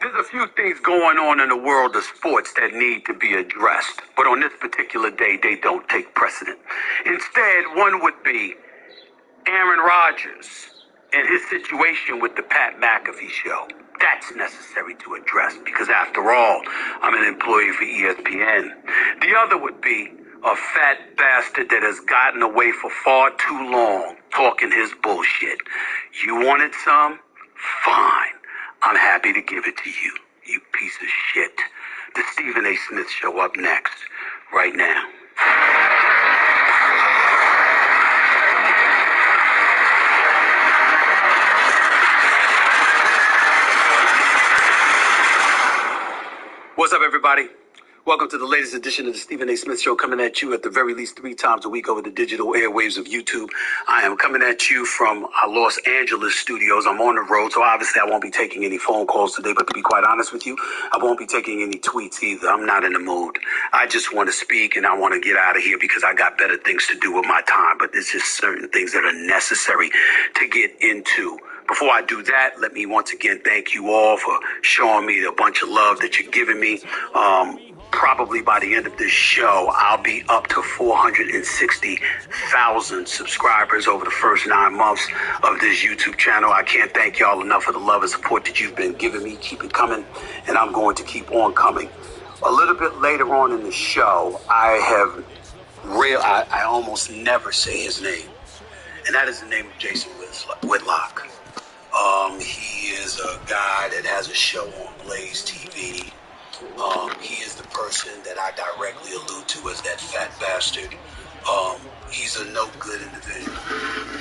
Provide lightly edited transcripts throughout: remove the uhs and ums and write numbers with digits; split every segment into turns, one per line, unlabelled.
There's a few things going on in the world of sports that need to be addressed, but on this particular day, they don't take precedent. Instead, one would be Aaron Rodgers and his situation with the Pat McAfee show. That's necessary to address because, after all, I'm an employee for ESPN. The other would be a fat bastard that has gotten away for far too long talking his bullshit. You wanted some? Fine. I'm happy to give it to you, you piece of shit. The Stephen A. Smith Show up next, right now. What's up, everybody? Welcome to the latest edition of the Stephen A. Smith Show, coming at you at the very least 3 times a week over the digital airwaves of YouTube. I am coming at you from our Los Angeles studios. I'm on the road, so obviously I won't be taking any phone calls today, but to be quite honest with you, I won't be taking any tweets either. I'm not in the mood. I just want to speak and I want to get out of here because I got better things to do with my time, but there's just certain things that are necessary to get into. Before I do that, let me once again thank you all for showing me the bunch of love that you're giving me. Probably by the end of this show, I'll be up to 460,000 subscribers over the first 9 months of this YouTube channel. I can't thank y'all enough for the love and support that you've been giving me. Keep it coming, and I'm going to keep on coming. A little bit later on in the show, I almost never say his name, and that is the name of Jason Whitlock. He is a guy that has a show on Blaze TV. He is the person that I directly allude to as that fat bastard. He's a no good individual.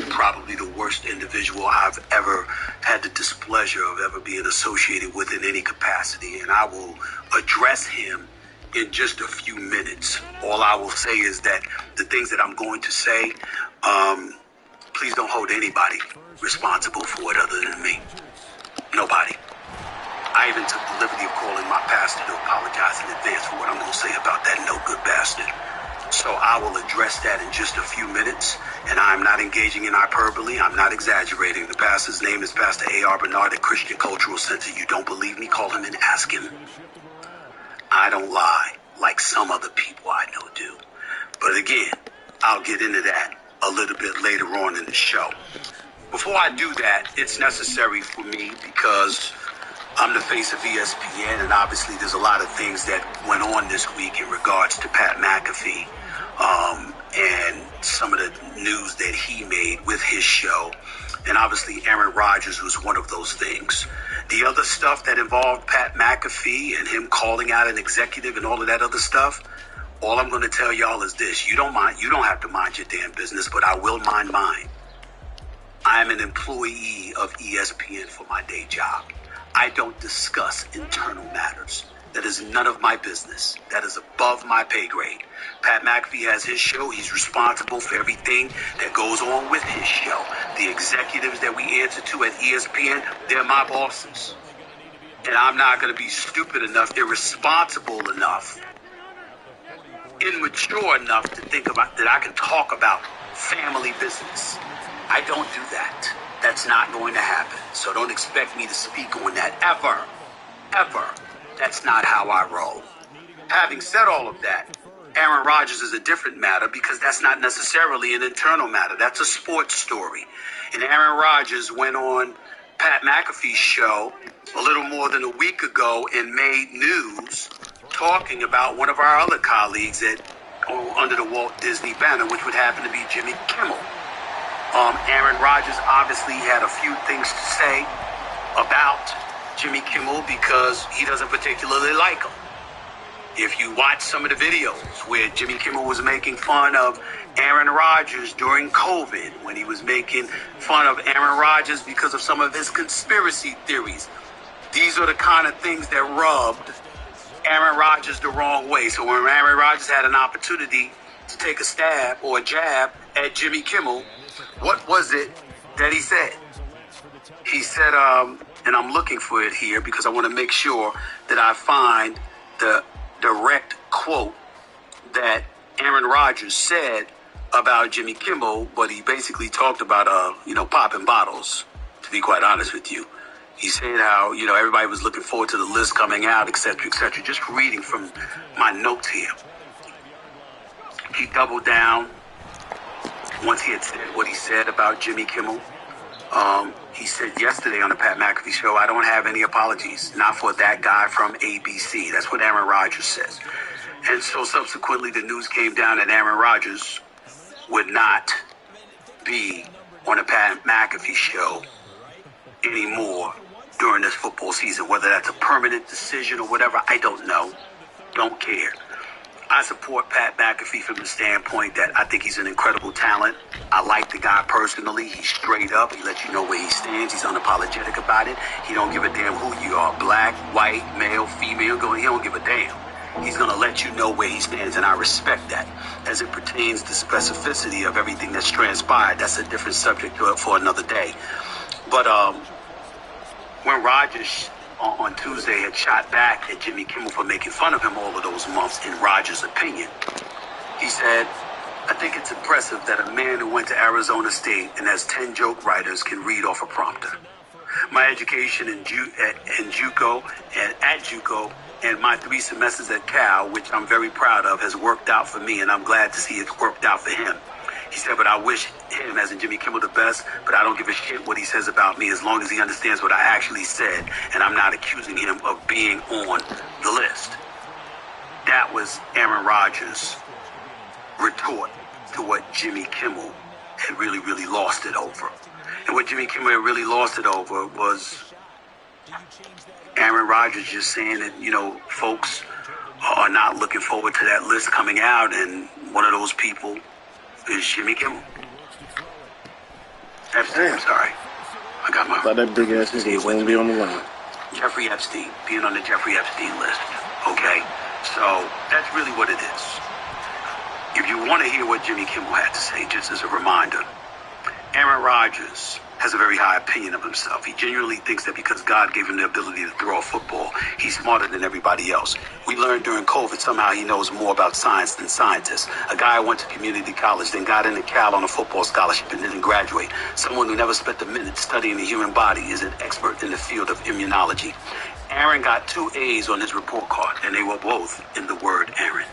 Probably the worst individual I've ever had the displeasure of ever being associated with in any capacity. And I will address him in just a few minutes. All I will say is that the things that I'm going to say, please don't hold anybody responsible for it other than me. Nobody. I even took the liberty of calling my pastor to apologize in advance for what I'm going to say about that no-good bastard. So I will address that in just a few minutes, and I'm not engaging in hyperbole. I'm not exaggerating. The pastor's name is Pastor A.R. Bernard at Christian Cultural Center. You don't believe me? Call him and ask him. I don't lie like some other people I know do. But again, I'll get into that a little bit later on in the show. Before I do that, it's necessary for me because I'm the face of ESPN, and obviously there's a lot of things that went on this week in regards to Pat McAfee and some of the news that he made with his show. And obviously Aaron Rodgers was one of those things. The other stuff that involved Pat McAfee and him calling out an executive and all of that other stuff, all I'm going to tell y'all is this. You don't have to mind your damn business, but I will mind mine. I am an employee of ESPN for my day job. I don't discuss internal matters. That is none of my business. That is above my pay grade. Pat McAfee has his show. He's responsible for everything that goes on with his show. The executives that we answer to at ESPN, they're my bosses. And I'm not going to be stupid enough, irresponsible enough, immature enough to think about that I can talk about family business. I don't do that. That's not going to happen. So don't expect me to speak on that ever. Ever. That's not how I roll. Having said all of that, Aaron Rodgers is a different matter because that's not necessarily an internal matter. That's a sports story. And Aaron Rodgers went on Pat McAfee's show a little more than a week ago and made news talking about one of our other colleagues under the Walt Disney banner, which would happen to be Jimmy Kimmel. Aaron Rodgers obviously had a few things to say about Jimmy Kimmel because he doesn't particularly like him. If you watch some of the videos where Jimmy Kimmel was making fun of Aaron Rodgers during COVID, when he was making fun of Aaron Rodgers because of some of his conspiracy theories, these are the kind of things that rubbed Aaron Rodgers the wrong way. So when Aaron Rodgers had an opportunity to take a stab or a jab at Jimmy Kimmel, what was it that he said? He said, and I'm looking for it here because I want to make sure that I find the direct quote that Aaron Rodgers said about Jimmy Kimmel, but he basically talked about, popping bottles, to be quite honest with you. He said how, everybody was looking forward to the list coming out, et cetera, et cetera. Just reading from my notes here. He doubled down once he had said what he said about Jimmy Kimmel. He said yesterday on the Pat McAfee show, I don't have any apologies, not for that guy from ABC. That's what Aaron Rodgers says. And so subsequently the news came down that Aaron Rodgers would not be on the Pat McAfee show anymore during this football season. Whether that's a permanent decision or whatever, I don't know. Don't care. I support Pat McAfee from the standpoint that I think he's an incredible talent. I like the guy personally. He's straight up. He lets you know where he stands. He's unapologetic about it. He don't give a damn who you are, black, white, male, female. He don't give a damn. He's going to let you know where he stands, and I respect that. As it pertains to specificity of everything that's transpired, that's a different subject for another day. But when Rodgers on Tuesday had shot back at Jimmy Kimmel for making fun of him all of those months, in Rodgers' opinion, he said, I think it's impressive that a man who went to Arizona State and has 10 joke writers can read off a prompter. My education at JUCO and my 3 semesters at Cal, which I'm very proud of, has worked out for me, and I'm glad to see it's worked out for him. He said, but I wish him, as in Jimmy Kimmel, the best, but I don't give a shit what he says about me as long as he understands what I actually said, and I'm not accusing him of being on the list. That was Aaron Rodgers' retort to what Jimmy Kimmel had really, really lost it over. And what Jimmy Kimmel had really lost it over was Aaron Rodgers just saying that, folks are not looking forward to that list coming out, and one of those people is Jimmy Kimmel. Epstein, I'm sorry. I got my...
Thought that big ass nigga won't be on the line.
Jeffrey Epstein, being on the Jeffrey Epstein list. Okay? So, that's really what it is. If you want to hear what Jimmy Kimmel had to say, just as a reminder, Aaron Rodgers has a very high opinion of himself. He genuinely thinks that because God gave him the ability to throw a football, he's smarter than everybody else. We learned during COVID somehow he knows more about science than scientists. A guy who went to community college, then got into Cal on a football scholarship and didn't graduate. Someone who never spent a minute studying the human body is an expert in the field of immunology. Aaron got 2 A's on his report card, and they were both in the word Aaron.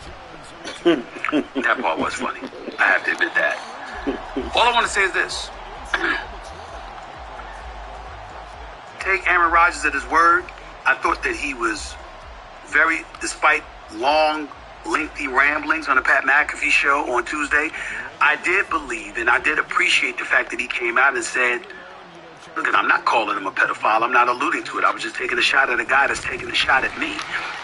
That part was funny. I have to admit that. All I want to say is this. Take Aaron Rodgers at his word. I thought that he was despite long, lengthy ramblings on the Pat McAfee show on Tuesday, I did believe and I did appreciate the fact that he came out and said, look, I'm not calling him a pedophile. I'm not alluding to it. I was just taking a shot at a guy that's taking a shot at me.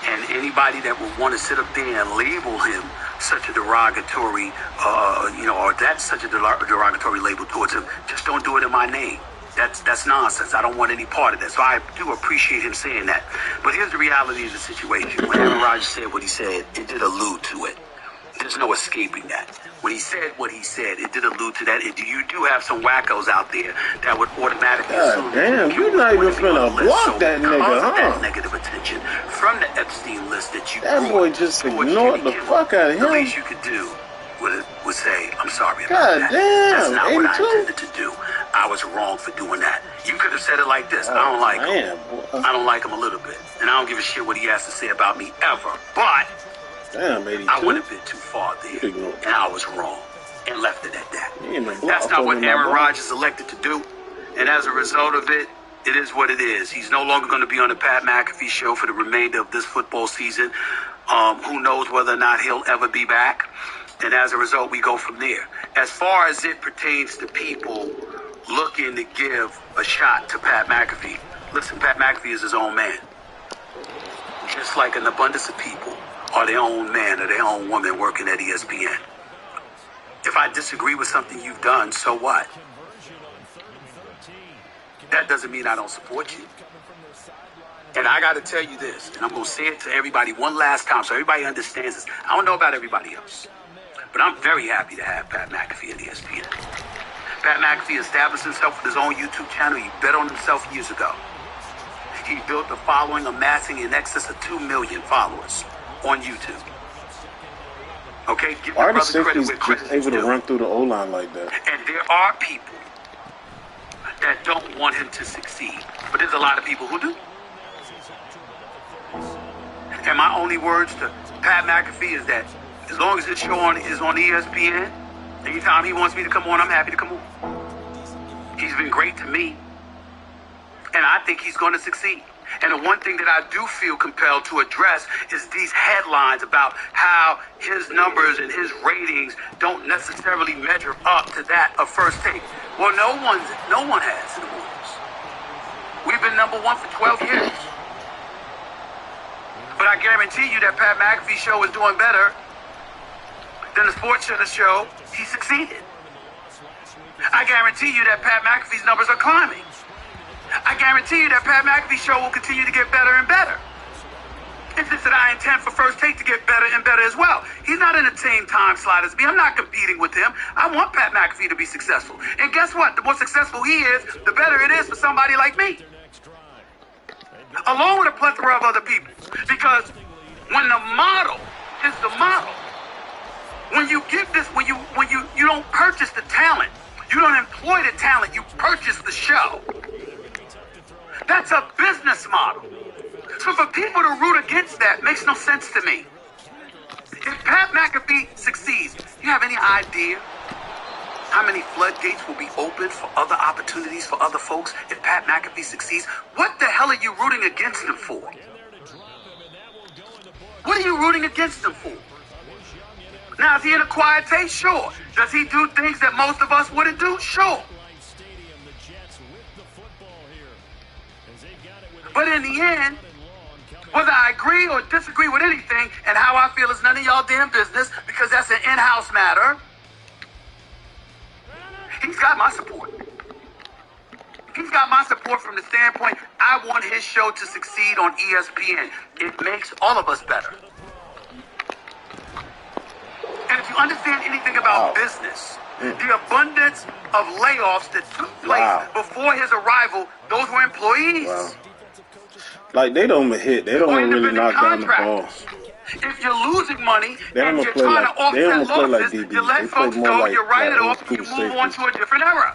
And anybody that would want to sit up there and label him such a derogatory, or that's such a derogatory label towards him, just don't do it in my name. That's nonsense. I don't want any part of that. So I do appreciate him saying that. But here's the reality of the situation. When Aaron Rodgers said what he said, it did allude to it. There's no escaping that. When he said what he said, it did allude to that. And you do have some wackos out there that would automatically assume...
damn, you're not even finna block that nigga, huh?
That negative attention from the Epstein list that you
that boy just ignored the fuck out of him.
The least you could do would say, I'm sorry about
God
that.
Damn,
that's not
82?
what I intended to do. I was wrong for doing that. You could have said it like this. I don't like him. I don't like him a little bit. And I don't give a shit what he has to say about me ever. But
damn, 82?
I went a bit too far there. And I was wrong. And left it at that. That's not what Aaron Rodgers elected to do. And as a result of it, it is what it is. He's no longer going to be on the Pat McAfee show for the remainder of this football season. Who knows whether or not he'll ever be back. And as a result, we go from there. As far as it pertains to people looking to give a shot to Pat McAfee, listen, Pat McAfee is his own man. Just like an abundance of people are their own man or their own woman working at ESPN. If I disagree with something you've done, so what? That doesn't mean I don't support you. And I got to tell you this, and I'm going to say it to everybody one last time so everybody understands this. I don't know about everybody else, but I'm very happy to have Pat McAfee at ESPN. Pat McAfee established himself with his own YouTube channel. He bet on himself years ago. He built a following amassing in excess of 2 million followers on YouTube. Okay, give
why
the
are the
brother credit
safeties
where credit
able
is
to
due.
run through the O-line like that?
And there are people that don't want him to succeed. But there's a lot of people who do. And my only words to Pat McAfee is that as long as his show is on ESPN, anytime he wants me to come on, I'm happy to come on. He's been great to me. And I think he's going to succeed. And the one thing that I do feel compelled to address is these headlines about how his numbers and his ratings don't necessarily measure up to that of First Take. Well, no one has in the mornings. We've been number one for 12 years. But I guarantee you that Pat McAfee's show is doing better than the Sports Center show. He succeeded. I guarantee you that Pat McAfee's numbers are climbing. I guarantee you that Pat McAfee's show will continue to get better and better. It's just that I intend for First Take to get better and better as well. He's not in the same time slot as me. I'm not competing with him. I want Pat McAfee to be successful. And guess what? The more successful he is, the better it is for somebody like me. Along with a plethora of other people. Because when the model is the model, when you give this, when you don't purchase the talent, you don't employ the talent, you purchase the show. That's a business model. So for people to root against that makes no sense to me. If Pat McAfee succeeds, you have any idea how many floodgates will be opened for other opportunities for other folks if Pat McAfee succeeds? What the hell are you rooting against him for? What are you rooting against him for? Now, is he in a quiet taste? Sure. Does he do things that most of us wouldn't do? Sure. But in the end, whether I agree or disagree with anything and how I feel is none of y'all damn business because that's an in-house matter, he's got my support. He's got my support from the standpoint I want his show to succeed on ESPN. It makes all of us better. And if you understand anything about business, the abundance of layoffs that took place before his arrival, those were employees.
Wow. Like, they don't hit. They don't really knock down the balls.
If you're losing money and you're trying to offset losses, you let folks go, you write it off, you move on to a different era.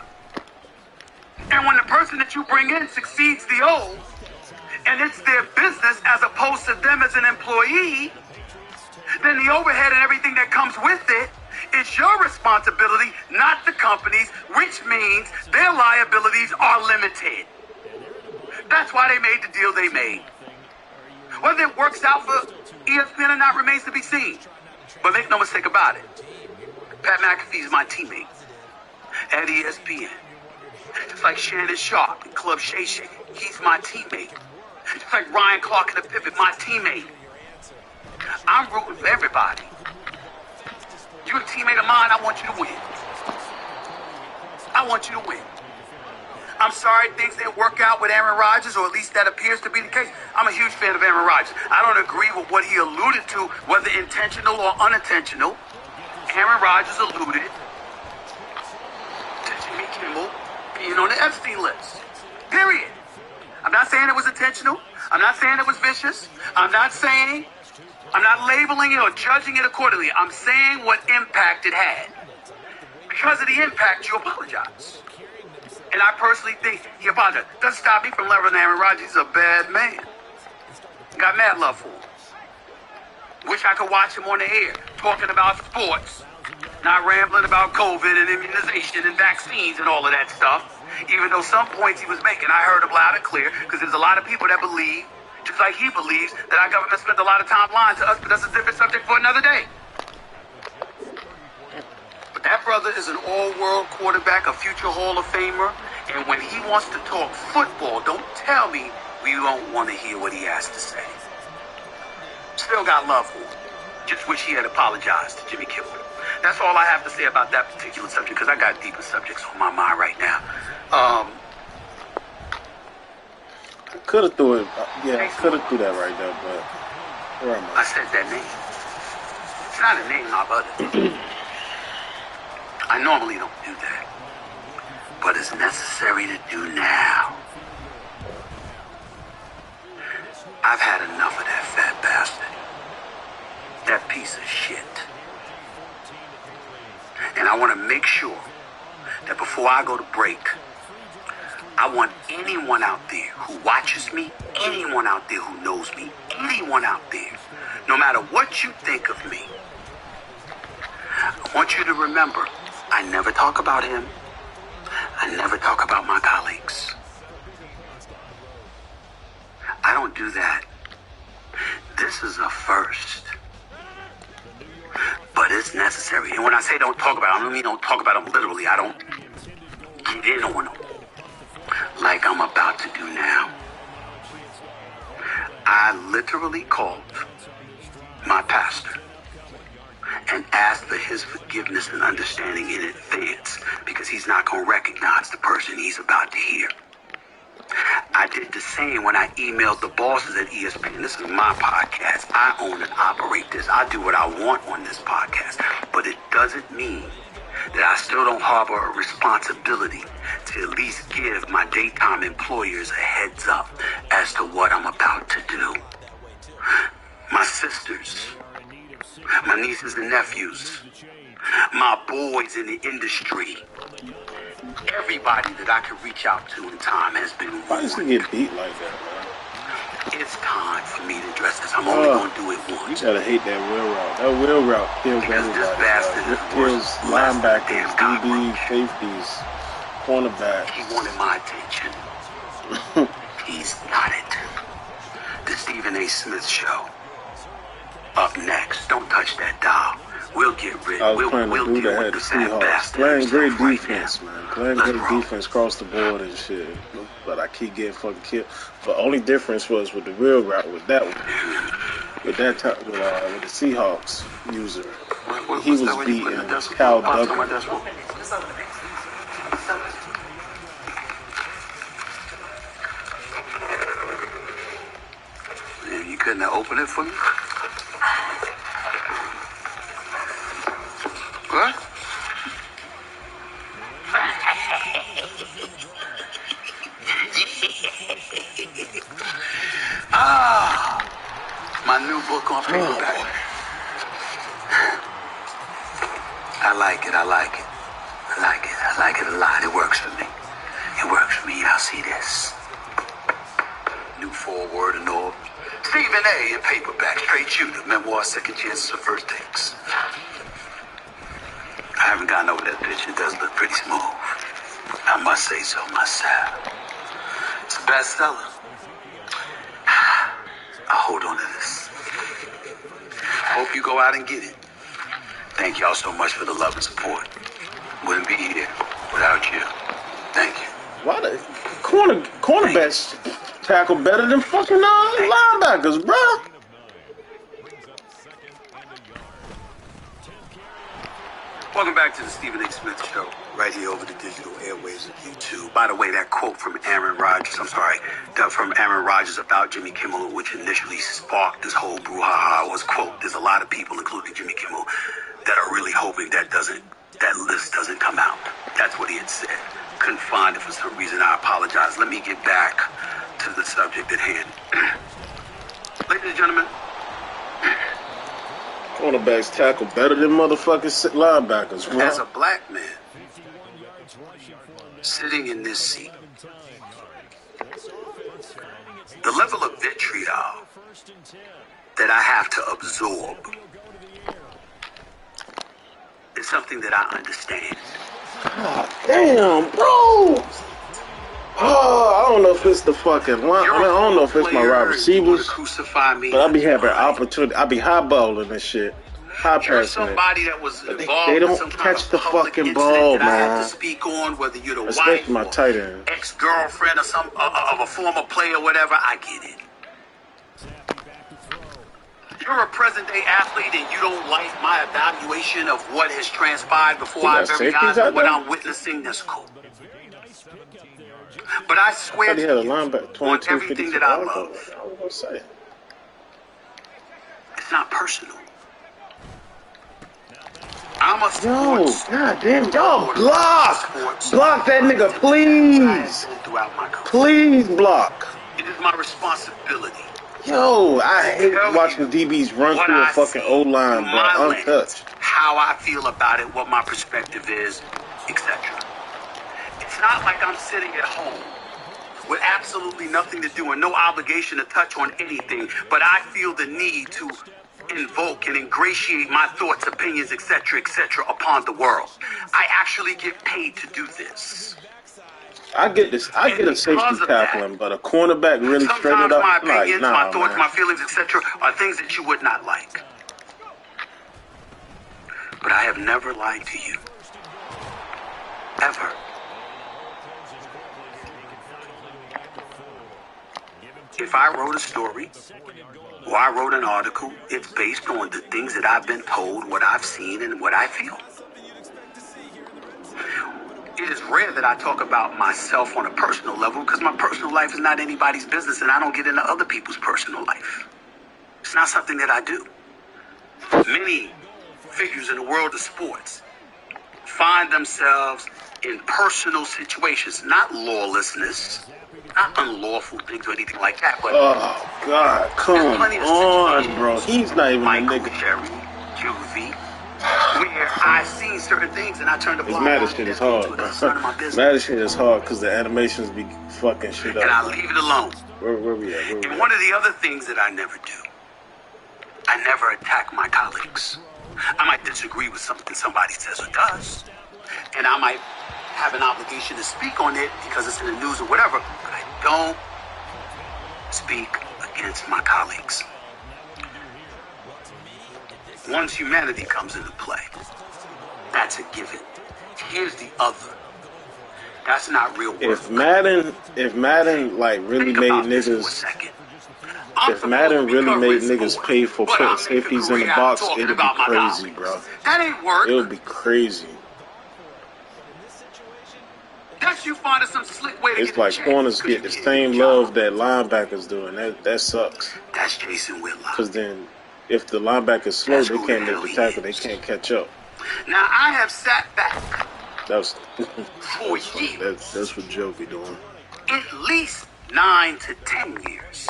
And when the person that you bring in succeeds the old, and it's their business as opposed to them as an employee, then the overhead and everything that comes with it is your responsibility, not the company's, which means their liabilities are limited. That's why they made the deal they made. Whether it works out for ESPN or not remains to be seen. But make no mistake about it. Pat McAfee is my teammate at ESPN. Just like Shannon Sharp and Club Shay Shay. He's my teammate. Just like Ryan Clark and the Pivot, my teammate. I'm rooting for everybody. You're a teammate of mine, I want you to win. I want you to win. I'm sorry things didn't work out with Aaron Rodgers, or at least that appears to be the case. I'm a huge fan of Aaron Rodgers. I don't agree with what he alluded to, whether intentional or unintentional. Aaron Rodgers alluded to Jimmy Kimmel being on the Epstein list. Period. I'm not saying it was intentional. I'm not saying it was vicious. I'm not labeling it or judging it accordingly. I'm saying what impact it had. Because of the impact, you apologize. And I personally think he apologized. Doesn't stop me from loving Aaron Rodgers. He's a bad man. Got mad love for him. Wish I could watch him on the air talking about sports, not rambling about COVID and immunization and vaccines and all of that stuff. Even though some points he was making, I heard him loud and clear, because there's a lot of people that believe, just like he believes, that our government spent a lot of time lying to us, but that's a different subject for another day. But that brother is an all-world quarterback, a future Hall of Famer, and when he wants to talk football, don't tell me we don't want to hear what he has to say. Still got love for him. Just wish he had apologized to Jimmy Kimmel. That's all I have to say about that particular subject, because I got deeper subjects on my mind right now.
Could have threw it. Yeah, could have threw that right there, but where am
I said that name. It's not a name I've uttered. I normally don't do that, but it's necessary to do now. I've had enough of that fat bastard. That piece of shit. And I want to make sure that before I go to break, anyone out there who watches me, anyone out there who knows me, anyone out there, no matter what you think of me, I want you to remember, I never talk about him. I never talk about my colleagues. I don't do that. This is a first. But it's necessary. And when I say don't talk about them, I don't mean don't talk about them literally. I don't get in on them like I'm about to do now. I literally called my pastor and asked for his forgiveness and understanding in advance because he's not going to recognize the person he's about to hear. I did the same when I emailed the bosses at ESPN. This is my podcast. I own and operate this. I do what I want on this podcast. But it doesn't mean that I still don't harbor a responsibility to at least give my daytime employers a heads up as to what I'm about to do. My sisters, my nieces and nephews, my boys in the industry, everybody that I could reach out to in time has been
Why does he get beat like that, man?
It's time for me to address this. I'm only going to do it once.
You gotta hate that wheel route. That wheel route kills everybody. It kills linebackers, DBs, safeties, cornerbacks.
He wanted my attention. He's got it. The Stephen A. Smith Show. Up next. Don't touch that dial. We'll get rid of it. We'll
do
deal
that
with the
Seahawks.
fat bastard.
Playing great
right
defense,
now.
man. Playing great defense across the board and shit. But I keep getting fucking killed. The only difference was with the real route with that one. With that time, with the Seahawks user. He was beating Cal Duggan.
You couldn't open it for me? What? My new book on paperback. I like it. I like it. I like it. I like it a lot. It works for me. It works for me. Y'all see this? New foreword and all. Stephen A. in paperback. Straight shooter. Memoir, second chances or first takes. I haven't gotten over that bitch. It does look pretty smooth. I must say so myself. It's a bestseller. I'll hold on to this. Hope you go out and get it. Thank y'all so much for the love and support. Wouldn't be here without you. Thank you.
Why the cornerbacks tackle better than fucking linebackers, bro?
Welcome back to the Stephen A. Smith Show, right here over the digital airwaves of YouTube. By the way, that quote from Aaron Rodgers about Jimmy Kimmel, which initially sparked this whole brouhaha, was, quote, there's a lot of people, including Jimmy Kimmel, that are really hoping that list doesn't come out. That's what he had said. Couldn't find it for some reason. I apologize. Let me get back to the subject at hand. Ladies and gentlemen,
Cornerbacks tackle better than motherfucking linebackers, bro.
as a black man sitting in this seat, the level of vitriol that I have to absorb is something that I understand.
God damn, bro. Oh, I don't know if it's the fucking line. I don't know if it's my wide receivers, but I be having opportunity. I be highballing this shit, high passing it. They don't catch the fucking ball, man.
Speak on whether you're the
Especially
wife,
my tight end,
ex-girlfriend, or some of a former player, whatever. I get it. You're a present-day athlete, and you don't like my evaluation of what has transpired before our very eyes and what I'm witnessing. That's cool. But I swear to you, on everything that I love, it's not personal. I'm a sports.
God damn, y'all block that nigga, please. Please block.
It is my responsibility.
Yo, I hate watching DBs run through a fucking O-line, bro, untouched.
How I feel about it, what my perspective is, etc. It's not like I'm sitting at home with absolutely nothing to do and no obligation to touch on anything, but I feel the need to invoke and ingratiate my thoughts, opinions, etc., upon the world. I actually get paid to do this.
I get this. I get a safety tackling, but a cornerback really straight it up.
Sometimes my opinions,
like,
my thoughts, my feelings, etc., are things that you would not like. But I have never lied to you. Ever. If I wrote a story or I wrote an article, it's based on the things that I've been told, what I've seen, and what I feel. It is rare that I talk about myself on a personal level because my personal life is not anybody's business and I don't get into other people's personal life. It's not something that I do. Many figures in the world of sports find themselves in personal situations, not lawlessness, not unlawful things or anything like that, but
oh God, come on, bro. He's not even
Michael
a nigga.
Cherry, Juvie, where I've seen certain things and I turned the blind eye.
This shit is hard. Madden shit is hard because the animations be fucking shit up.
And I leave it alone.
Where we at?
And one of the other things that I never do, I never attack my colleagues. I might disagree with something somebody says or does, and I might have an obligation to speak on it because it's in the news or whatever, but I don't speak against my colleagues. Once humanity comes into play, that's a given. Here's the other. That's not real work.
If Madden like really made niggas, if Madden really made niggas pay for putting safeties in the box, it'd be crazy, bro.
That ain't work.
It would be crazy.
That's you finding some slick way to
it's like corners get the same love that linebackers do, and that sucks.
That's Jason Whitlock.
Because then, if the linebacker's slow, they can't make the tackle. They can't catch up.
Now I have sat back.
That's
for years.
That's what Joe be doing.
At least 9 to 10 years.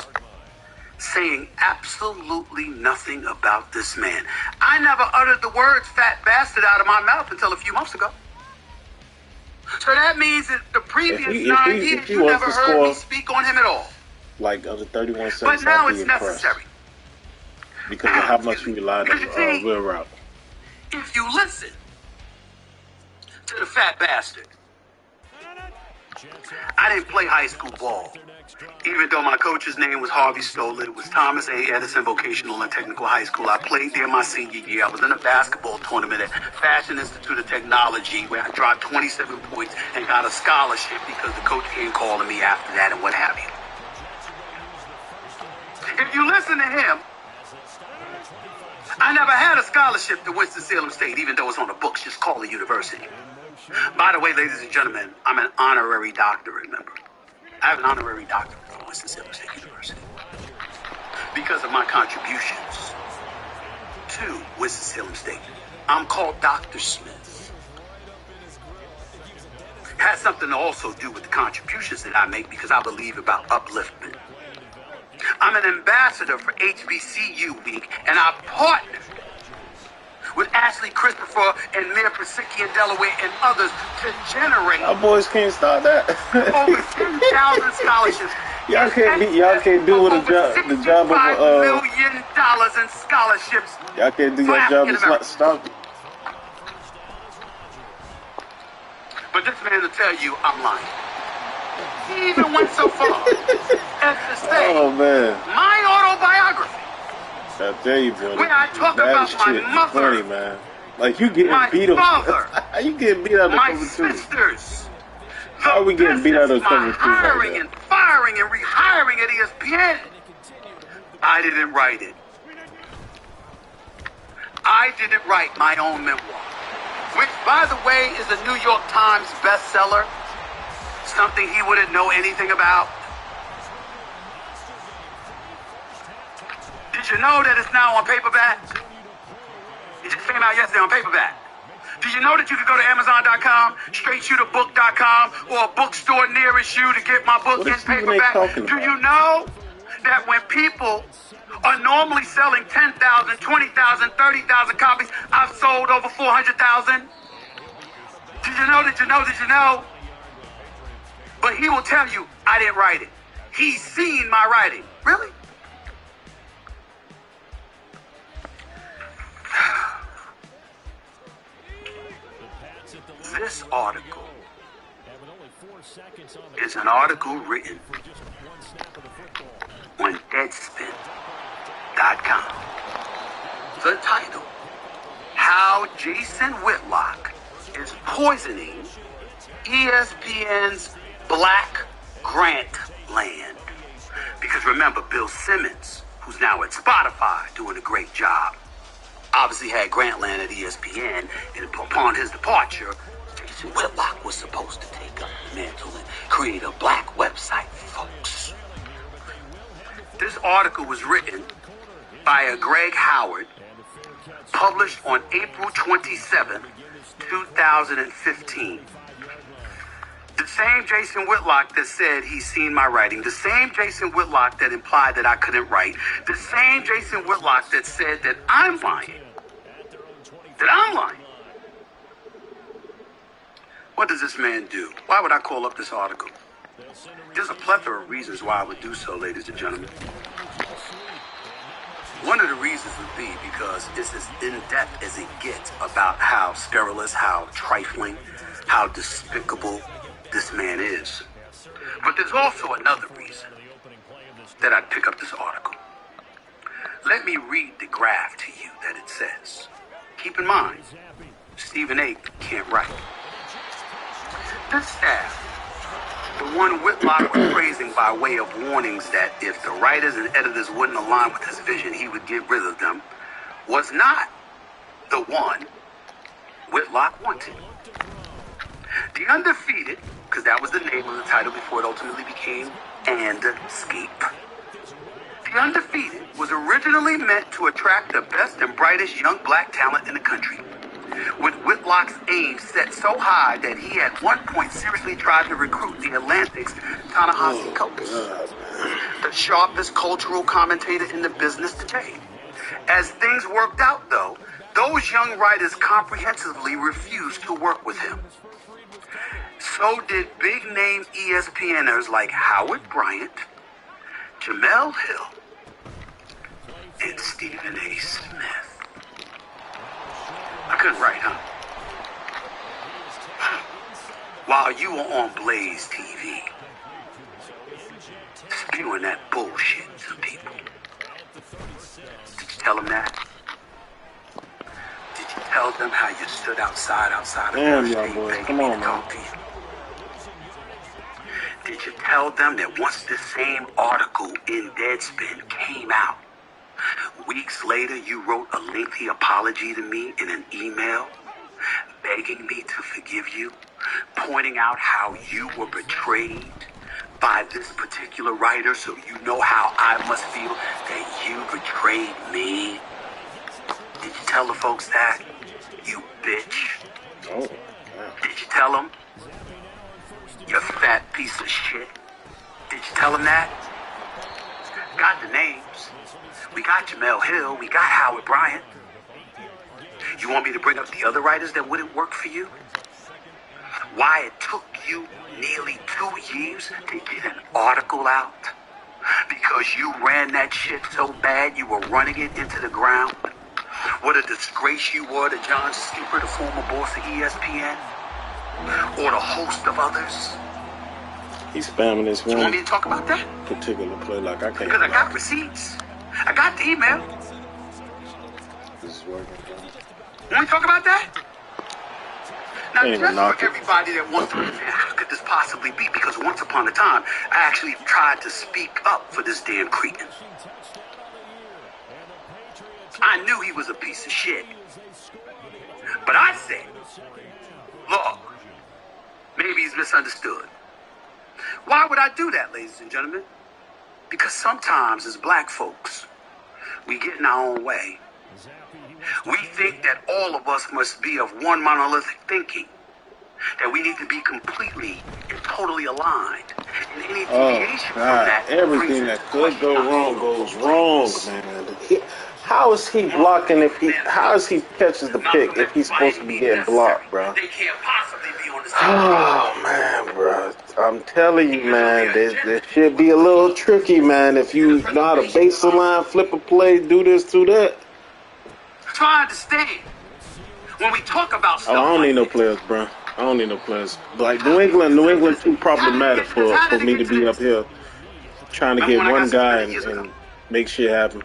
Saying absolutely nothing about this man. I never uttered the words fat bastard out of my mouth until a few months ago. So that means that the previous 9 years you never heard me speak on him at all.
Like other 31 cents.
But now it's necessary.
Because of how much we relied on Will Route.
If you listen to the fat bastard, I didn't play high school ball. Even though my coach's name was Harvey Stoller, it was Thomas A. Edison Vocational and Technical High School. I played there my senior year. I was in a basketball tournament at Fashion Institute of Technology where I dropped 27 points and got a scholarship because the coach came calling me after that and what have you. If you listen to him, I never had a scholarship to Winston-Salem State, even though it's on the books. Just call the university. By the way, ladies and gentlemen, I'm an honorary doctorate member. I have an honorary doctorate from Winston-Salem State University because of my contributions to Winston-Salem State. I'm called Dr. Smith. It has something to also do with the contributions that I make because I believe about upliftment. I'm an ambassador for HBCU Week, and I partner with Ashley Christopher and Mayor Persicki in Delaware and others to generate.
Our boys can't start that.
Over 10,000 scholarships.
Y'all can't do the job of
$1 million in scholarships.
Y'all can't do your job of stop.
But this man will tell you I'm lying. He even went so far as to say, my autobiography.
I tell you, bro.
When I talk about my mother,
funny, man. Like you getting beat up. You getting beat out of cover 2.
My sisters.
How are we getting beat out of cover 2?
Hiring and firing and rehiring at ESPN. I didn't write it. I didn't write my own memoir, which, by the way, is a New York Times bestseller. Something he wouldn't know anything about. Did you know that it's now on paperback? It just came out yesterday on paperback. Did you know that you could go to Amazon.com, StraightShooterBook.com, or a bookstore nearest you to get my book in paperback? Do you know that when people are normally selling 10,000, 20,000, 30,000 copies, I've sold over 400,000? Did you know? But he will tell you, I didn't write it. he's seen my writing. Really? This article is an article written on Deadspin.com. The title, How Jason Whitlock is Poisoning ESPN's Black Grant Land. Because remember, Bill Simmons, who's now at Spotify doing a great job, obviously had Grantland at ESPN, and upon his departure, Jason Whitlock was supposed to take up the mantle and create a black website, folks. This article was written by a Greg Howard, published on April 27, 2015. The same Jason Whitlock that said he's seen my writing, the same Jason Whitlock that implied that I couldn't write, the same Jason Whitlock that said that I'm lying. What does this man do? Why would I call up this article? There's a plethora of reasons why I would do so, ladies and gentlemen. One of the reasons would be because it's as in-depth as it gets about how scurrilous, how trifling, how despicable this man is. But there's also another reason that I'd pick up this article. Let me read the graph to you that it says. Keep in mind, Stephen A. can't write. This staff, the one Whitlock was praising by way of warnings that if the writers and editors wouldn't align with his vision, he would get rid of them, was not the one Whitlock wanted. The Undefeated, because that was the name of the title before it ultimately became Andscape. The Undefeated was originally meant to attract the best and brightest young black talent in the country, with Whitlock's aim set so high that he at one point seriously tried to recruit the Atlantic's Ta-Nehisi Coates, the sharpest cultural commentator in the business today. As things worked out, though, those young writers comprehensively refused to work with him. So did big-name ESPNers like Howard Bryant, Jemele Hill, and Stephen A. Smith. I couldn't write, huh? While you were on Blaze TV, spewing that bullshit to people. Did you tell them that? Did you tell them how you stood outside of
Damn, y'all boys, come on, man.
Did you tell them that once the same article in Deadspin came out, weeks later you wrote a lengthy apology to me in an email, begging me to forgive you, pointing out how you were betrayed by this particular writer, so you know how I must feel that you betrayed me? Did you tell the folks that, you bitch?
Oh, wow.
Did you tell them? You fat piece of shit. Did you tell them that? Got the names. We got Jemele Hill. We got Howard Bryant. You want me to bring up the other writers that wouldn't work for you? Why it took you nearly 2 years to get an article out? Because you ran that shit so bad you were running it into the ground? What a disgrace you were to John Skipper, the former boss of ESPN? Or the host of others?
He's spamming this one.
You want me to talk about that?
Particular play like I can't.
Because I got receipts. I got the email.
This is working.
Want me to talk about that? Now,
Ain't
just
knock
for
it.
everybody that wants to understand, how could this possibly be? Because once upon a time, I actually tried to speak up for this damn cretin. I knew he was a piece of shit. But I said, look, maybe he's misunderstood. Why would I do that, ladies and gentlemen? Because sometimes as black folks, we get in our own way. We think that all of us must be of one monolithic thinking, that we need to be completely and totally aligned. And any deviation from that,
everything that could go wrong goes wrong, man. How is he blocking if he? How is he catches the pick if he's supposed to be getting blocked, bro?
They can't possibly be on the same
Oh man, bro. I'm telling you, man, this should be a little tricky, man. If you know how to base the line, flip a play, do this, do that.
Try to understand. When we talk about stuff,
I don't need no players, bro. I don't need no players. Like New England too problematic for me to be up here trying to get one guy and make shit happen.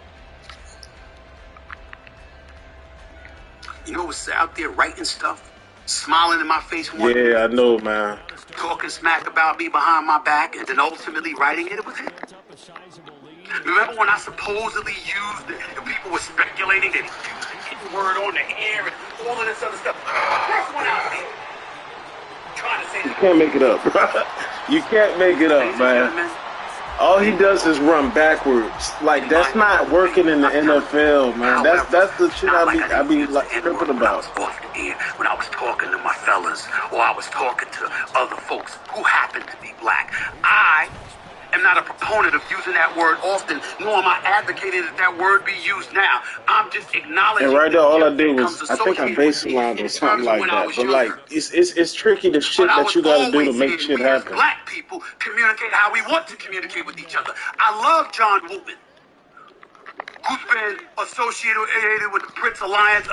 You know what's out there writing stuff, smiling in my face.
Yeah, I know, man.
Talking smack about me behind my back, and then ultimately writing it was him. Remember when I supposedly used it, and people were speculating that he used the word on the air and all of this other stuff? First one out there trying to say
you can't make it up, bro. You can't make it up, man. All he does is run backwards. Like, that's not working in the NFL, man. That's the shit I be like tripping about.
When I was talking to my fellas, or I was talking to other folks who happen to be black, I am not a proponent of using that word often, nor am I advocating that word be used now. I'm just acknowledging.
And right there, all I did was, I think I baselined or something like that. But like, it's tricky the shit that you gotta do to make shit happen.
Black people communicate how we want to communicate with each other. I love John Wooten, who's been associated with the Prince Alliance.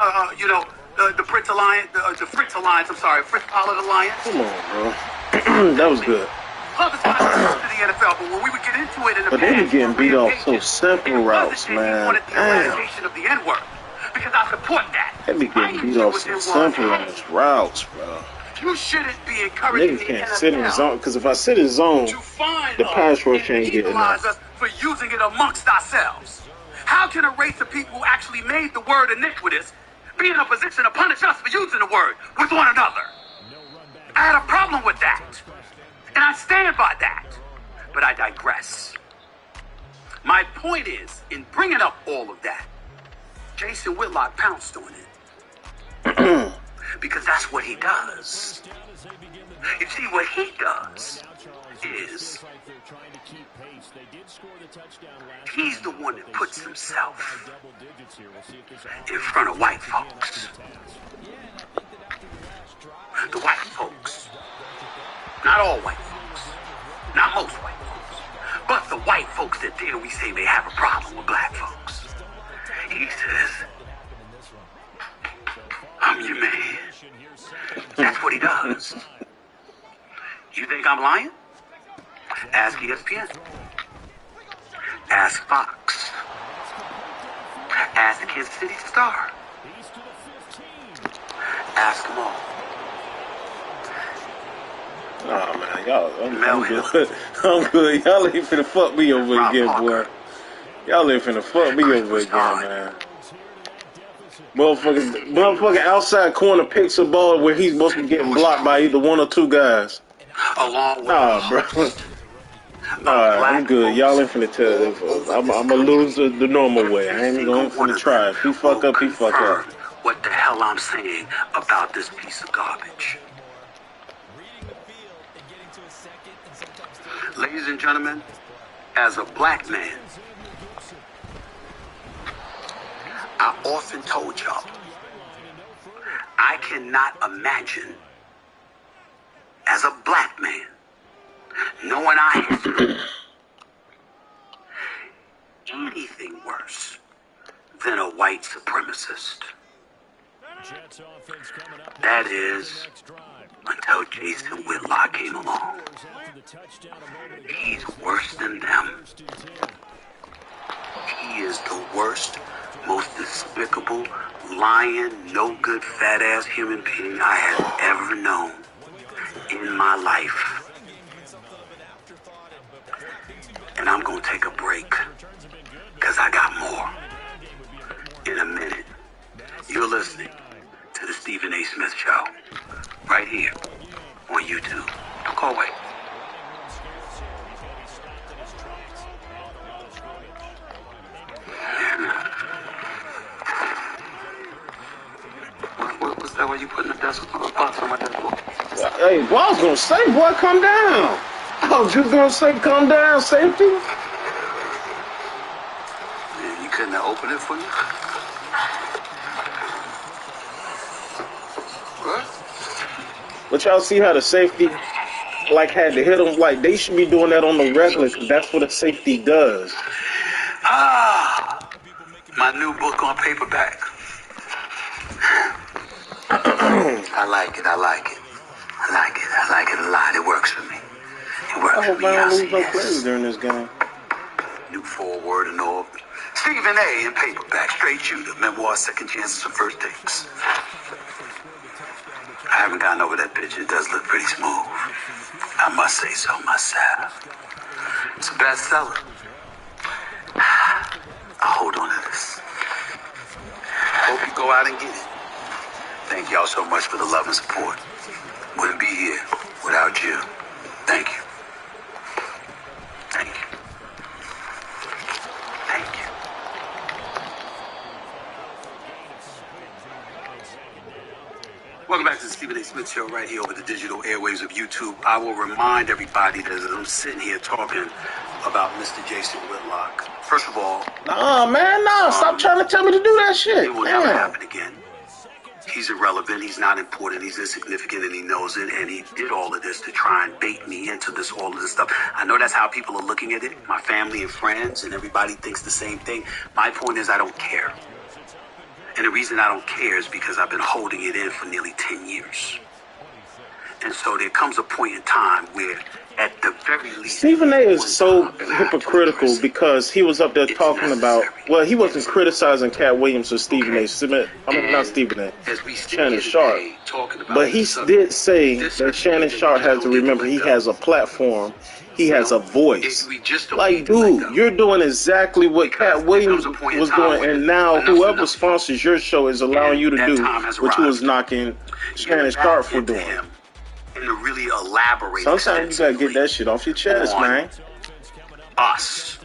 The Prince Alliance, the Fritz Alliance. I'm sorry, Fritz Pollard Alliance.
Come on, bro. That was good.
To the NFL, but when we would get into it in the
but they be getting beat off so simple routes, man. Damn.
Of the N-word, because I support that.
They be getting beat off so simple ass routes, bro.
You shouldn't be encouraging
niggas can't sit in zone, because if I sit in zone, the pass rush ain't getting enough.
Us for using it amongst ourselves. How can a race of people who actually made the word iniquitous be in a position to punish us for using the word with one another? I had a problem with that. And I stand by that. But I digress. My point is, in bringing up all of that, Jason Whitlock pounced on it. Because that's what he does. You see, what he does is he's the one that puts himself in front of white folks. The white folks. Not all white folks. Not most white folks. But the white folks that dare we say may have a problem with black folks. He says, I'm your man. That's what he does. You think I'm lying? Ask ESPN. Ask Fox. Ask the Kansas City Star. Ask them all.
Oh man, y'all, I'm good. I'm good. Y'all ain't finna fuck me over again, boy. Y'all ain't finna fuck me over again, man. Motherfucker outside corner picks a ball where he's supposed to be getting blocked by either one or two guys. Nah, bro. Nah, I'm good. Y'all ain't finna tell this. I'm gonna lose the normal way. I ain't going finna try. If he fuck up, he fuck up.
What the hell I'm saying about this piece of garbage. Ladies and gentlemen, as a black man, I often told y'all, I cannot imagine, as a black man, knowing I have anything worse than a white supremacist. That is, until Jason Whitlock came along. He's worse than them. He is the worst, most despicable, lying, no good, fat ass human being I have ever known in my life. And I'm gonna take a break, because I got more. In a minute, you're listening to the Stephen A. Smith Show, right here on YouTube. Don't go away. What's that? Why you putting the box on my desk?
Hey, boy, I was gonna say, boy, come down. I was just gonna say, come down, safety.
Man, you couldn't have opened it for you?
What? But y'all see how the safety like had to hit him. Like they should be doing that on the regular because that's what a safety does.
My new book on paperback. I like it. I like it. I like it. I like it a lot. It works for me. It works
I hope
for me.
I don't lose no players during this game.
New forward and all. Stephen A. in paperback, straight shooter, memoir, second chances and first takes. I haven't gotten over that pitch. It does look pretty smooth. I must say so myself. It's a bestseller. I'll hold on to this. Hope you go out and get it. Thank y'all so much for the love and support. Wouldn't be here without you. Thank you. Thank you. Thank you. Welcome back to the Stephen A. Smith Show right here over the digital airwaves of YouTube. I will remind everybody that as I'm sitting here talking about Mr. Jason Whitlock. First of all...
Nah, man, no. Stop trying to tell me to do that shit.
It will never happen again. He's irrelevant, he's not important, he's insignificant, and he knows it, and he did all of this to try and bait me into this, all of this stuff. I know that's how people are looking at it, my family and friends, and everybody thinks the same thing. My point is I don't care. And the reason I don't care is because I've been holding it in for nearly 10 years. And so there comes a point in time where, at the very least...
Stephen A. is so hypocritical because he was up there talking about... Well, he wasn't criticizing Cat Williams or Stephen A. Smith. I mean, not Stephen A. Shannon Sharpe. But he did say that Shannon Sharpe has to remember he has a platform. He has a voice. Like, dude, you're doing exactly what Cat Williams was doing, and now whoever sponsors your show is allowing you to do what you was knocking Shannon Sharpe for doing.
And to really elaborate.
Sometimes you gotta get that shit off your chest, man.
Us.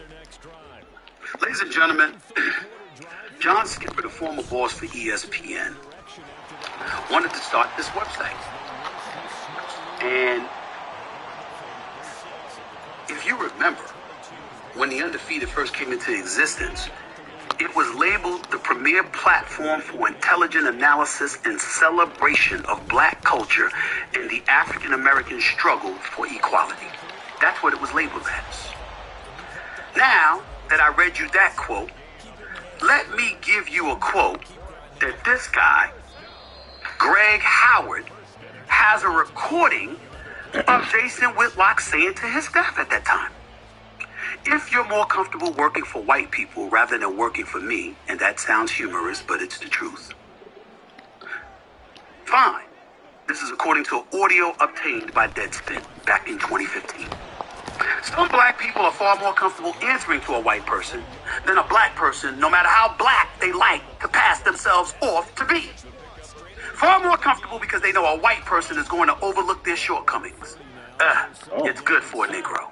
Ladies and gentlemen, John Skipper, the former boss for ESPN, wanted to start this website. And if you remember, when the Undefeated first came into existence, it was labeled the premier platform for intelligent analysis and celebration of black culture and the African American struggle for equality. That's what it was labeled as. Now that I read you that quote, let me give you a quote that this guy, Greg Howard, has a recording of Jason Whitlock saying to his staff at that time. If you're more comfortable working for white people rather than working for me, and that sounds humorous, but it's the truth, fine. This is according to audio obtained by Deadspin back in 2015. Some black people are far more comfortable answering to a white person than a black person, no matter how black they like to pass themselves off to be. Far more comfortable because they know a white person is going to overlook their shortcomings. It's good for a Negro.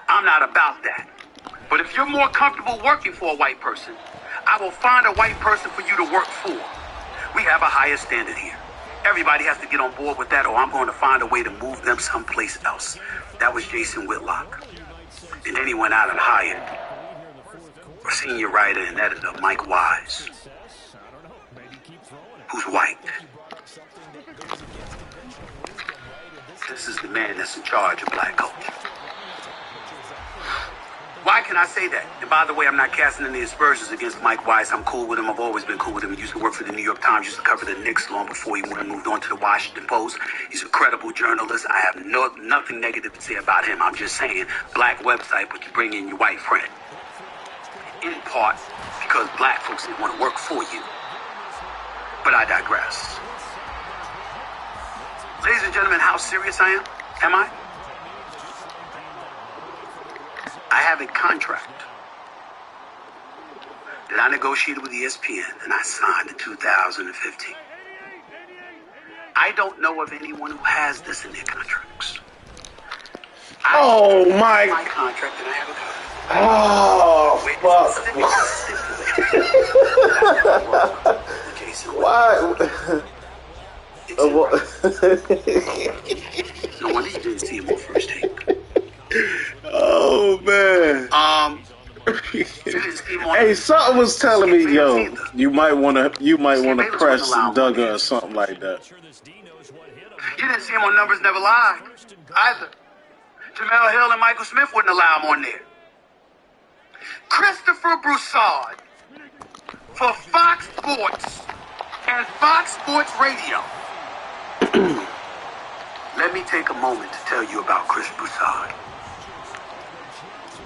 I'm not about that. But if you're more comfortable working for a white person, I will find a white person for you to work for. We have a higher standard here. Everybody has to get on board with that, or I'm going to find a way to move them someplace else. That was Jason Whitlock. And then he went out and hired a senior writer and editor, Mike Wise, who's white. This is the man that's in charge of black culture. Why can I say that? And by the way, I'm not casting any aspersions against Mike Wise. I'm cool with him. I've always been cool with him. He used to work for the New York Times, used to cover the Knicks long before he moved on to the Washington Post. He's a credible journalist. I have nothing negative to say about him. I'm just saying, black website, but you bring in your white friend. In part because black folks didn't want to work for you. But I digress. Ladies and gentlemen, how serious I am? Am I? I have a contract that I negotiated with ESPN and I signed in 2015. I don't know of anyone who has this in their contracts.
Oh my
contract and I have a contract.
Oh fuck. Why?
No wonder you didn't see him on first take.
Oh man. Hey, something was telling me, yo, you might want to press Duggar or something like that.
You didn't see him on Numbers Never Lie either. Jamel Hill and Michael Smith wouldn't allow him on there. Christopher Broussard for Fox Sports and Fox Sports Radio. Let me take a moment to tell you about Chris Broussard.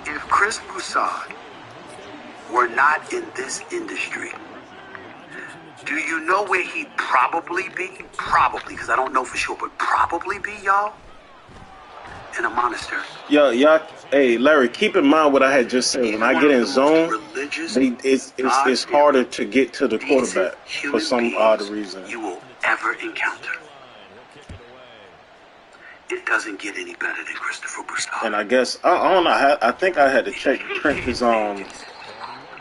If Chris Broussard were not in this industry, do you know where he'd probably be? Probably, because I don't know for sure, but probably be, y'all, in a monastery.
Y'all, hey, Larry, keep in mind what I had just said. When I get in zone, it's harder to get to the quarterback for some odd reason.
You will ever encounter. It doesn't get any better than Christopher Broussard.
And I guess, I don't know, I think I had to check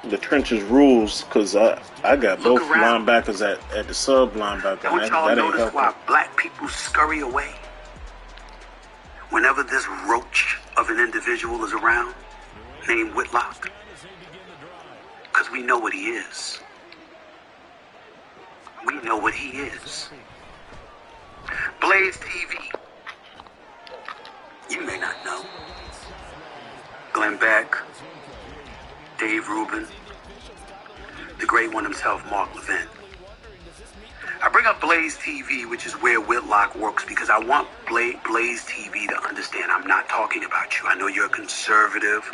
the trenches rules, because I got both linebackers at the sub linebacker.
Don't y'all notice why black people scurry away whenever this roach of an individual is around, named Whitlock? Because we know what he is. We know what he is. Blaze TV. You may not know. Glenn Beck, Dave Rubin, the great one himself, Mark Levin. I bring up Blaze TV, which is where Whitlock works, because I want Blaze TV to understand I'm not talking about you. I know you're a conservative,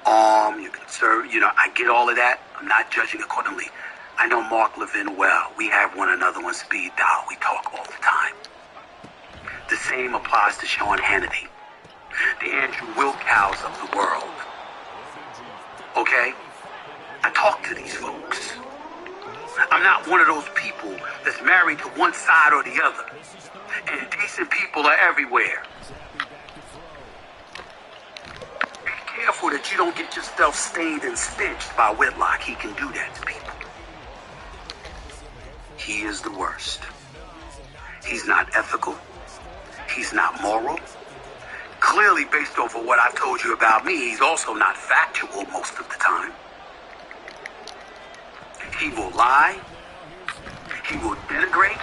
you're conservative, I get all of that. I'm not judging accordingly. I know Mark Levin well. We have one another on speed dial. We talk all the time. The same applies to Sean Hannity, the Andrew Wilkows of the world. Okay? I talk to these folks. I'm not one of those people that's married to one side or the other. And decent people are everywhere. Be careful that you don't get yourself stained and stynched by Whitlock. He can do that to people. He is the worst. He's not ethical. He's not moral. Clearly, based off of what I've told you about me, he's also not factual most of the time. He will lie, he will denigrate,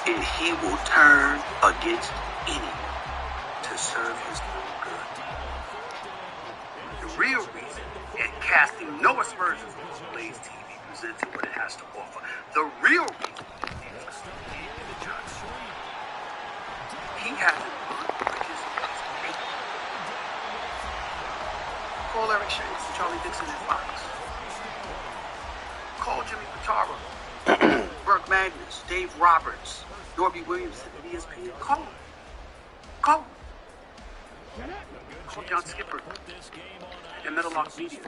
and he will turn against anyone to serve his own good. The real reason, and casting no aspersions on Blaze TV presenting what it has to offer, the real reason is he hasn't earned his right. Call Eric Shanks and Charlie Dixon at Fox. Call Jimmy Pitaro, Burke Magnus, Dave Roberts, Norby Williamson at ESPN. Call him. Call him. Call John Skipper and Meadowlark Media.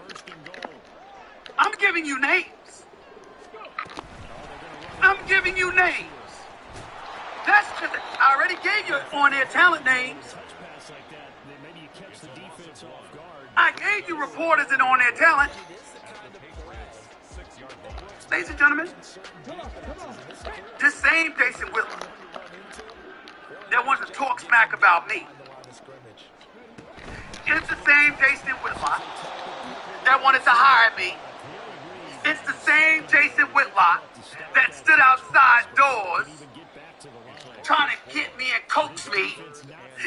I'm giving you names. I'm giving you names. That's just it. I already gave you on-air talent names. I gave you reporters and on-air talent. Ladies and gentlemen, this same Jason Whitlock that wants to talk smack about me, it's the same Jason Whitlock that wanted to hire me. It's the same Jason Whitlock that stood outside doors trying to get me and coax me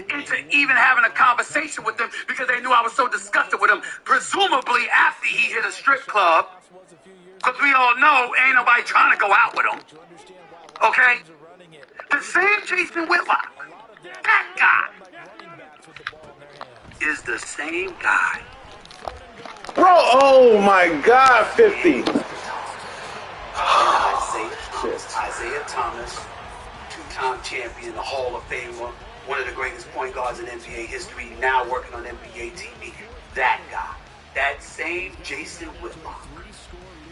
into even having a conversation with them because they knew I was so disgusted with him, presumably after he hit a strip club. Because we all know ain't nobody trying to go out with him. Okay? The same Jason Whitlock, that guy, is the same guy.
Bro, oh my God, 50.
Isaiah Thomas, two-time champion, the Hall of Famer, one of the greatest point guards in NBA history, now working on NBA TV. That guy, that same Jason Whitlock,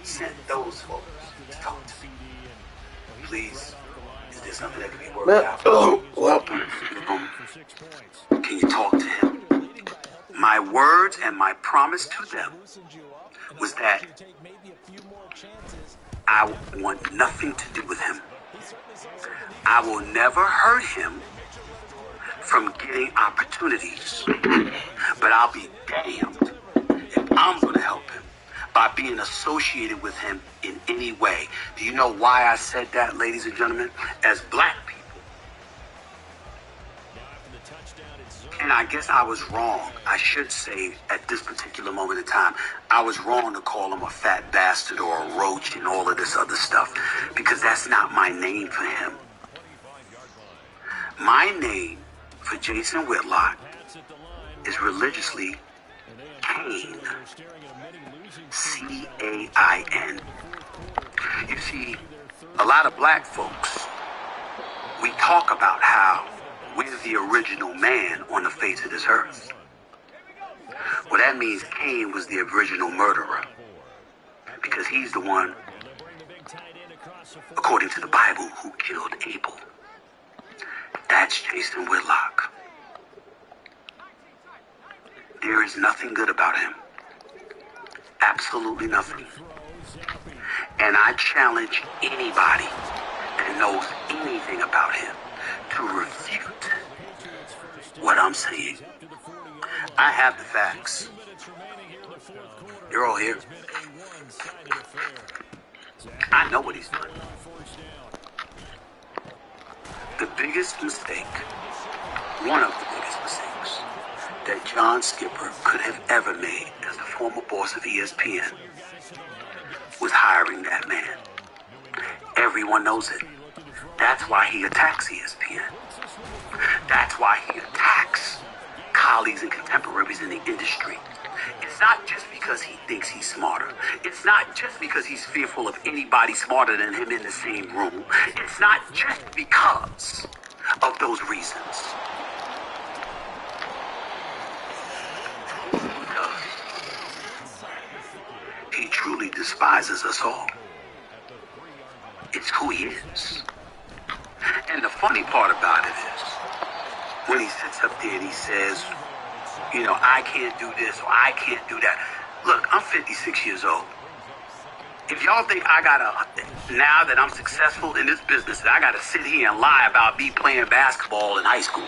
sent those folks to talk to me. Please, is there something that can be worked out?
Oh, well.
Can you talk to him? My words and my promise to them was that I want nothing to do with him. I will never hurt him from getting opportunities, but I'll be damned if I'm going to help him by being associated with him in any way. Do you know why I said that, ladies and gentlemen? As black people, And I guess I was wrong. I should say at this particular moment in time, I was wrong to call him a fat bastard or a roach and all of this other stuff, because that's not my name for him. My name for Jason Whitlock is religiously Cain. C-A-I-N. You see, a lot of black folks, we talk about how we're the original man on the face of this earth. Well, that means Cain was the original murderer, because he's the one, according to the Bible, who killed Abel. That's Jason Whitlock. There is nothing good about him. Absolutely nothing. And I challenge anybody that knows anything about him to refute what I'm saying. I have the facts. You're all here. I know what he's done. The biggest mistake, one of the biggest mistakes that John Skipper could have ever made as the former boss of ESPN was hiring that man. Everyone knows it. That's why he attacks ESPN. That's why he attacks colleagues and contemporaries in the industry. It's not just because he thinks he's smarter. It's not just because he's fearful of anybody smarter than him in the same room. It's not just because of those reasons. He truly despises us all. It's who he is. And the funny part about it is, when he sits up there and he says, you know, I can't do this or I can't do that. Look, I'm 56 years old. If y'all think I gotta, now that I'm successful in this business, that I gotta sit here and lie about me playing basketball in high school,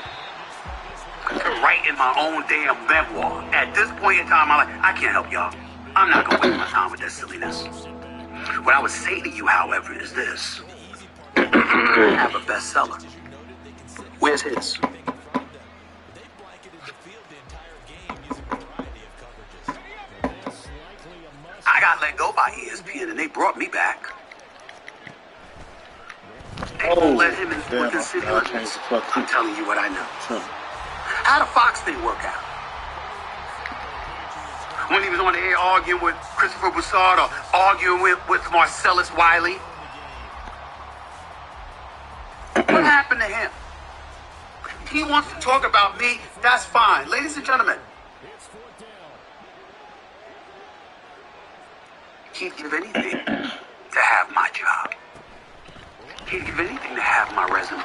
writing my own damn memoir, at this point in time in my life, I can't help y'all. I'm not gonna waste my time with that silliness. What I would say to you, however, is this. I have a bestseller. Where's his? I got let go by ESPN and they brought me back. They won't let him in with the city limits. I'm telling you what I know. How the Fox thing work out? When he was on the air arguing with Christopher Broussard or arguing with Marcellus Wiley. What happened to him? He wants to talk about me, that's fine. Ladies and gentlemen, he'd give anything to have my job. He'd give anything to have my resume.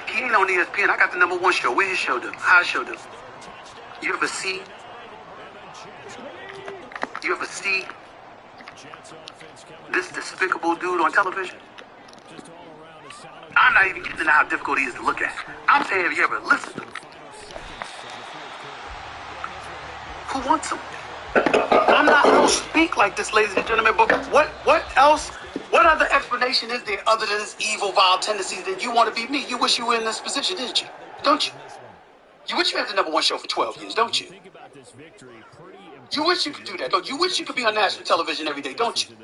He ain't on ESPN. I got the #1 show. Where his show do? How his show do? You ever see? You ever see this despicable dude on television? I'm not even getting into how difficult he is to look at. I'm saying, have you ever listened to him? Who wants him? I don't speak like this, ladies and gentlemen, but what else? What other explanation is there other than this evil, vile tendencies that you want to be me? You wish you were in this position, didn't you? Don't you? You wish you had the #1 show for 12 years, don't you? You wish you could do that, don't you? You wish you could be on national television every day, don't you?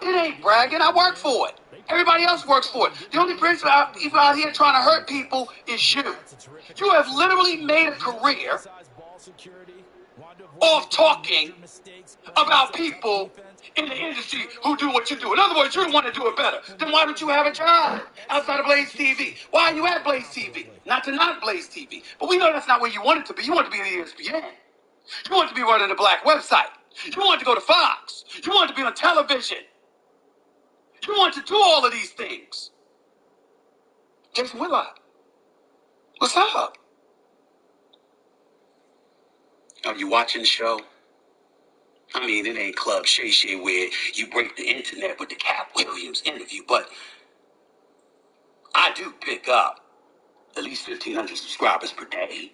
It ain't bragging. I work for it. Everybody else works for it. The only person people out here trying to hurt people is you. You have literally made a career of talking about people in the industry who do what you do. In other words, you want to do it better. Then why don't you have a job outside of Blaze TV? Why are you at Blaze TV? Not to not Blaze TV. But we know that's not where you want it to be. You want to be at ESPN. You want to be running a black website. You want to go to Fox. You want to be on television. You want to do all of these things. Jason Whitlock, what's up? Are you watching the show? I mean, it ain't Club Shay Shay where you break the internet with the Cat Williams interview, but I do pick up at least 1,500 subscribers per day.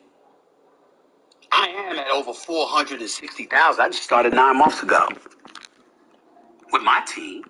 I am at over 460,000. I just started 9 months ago with my team.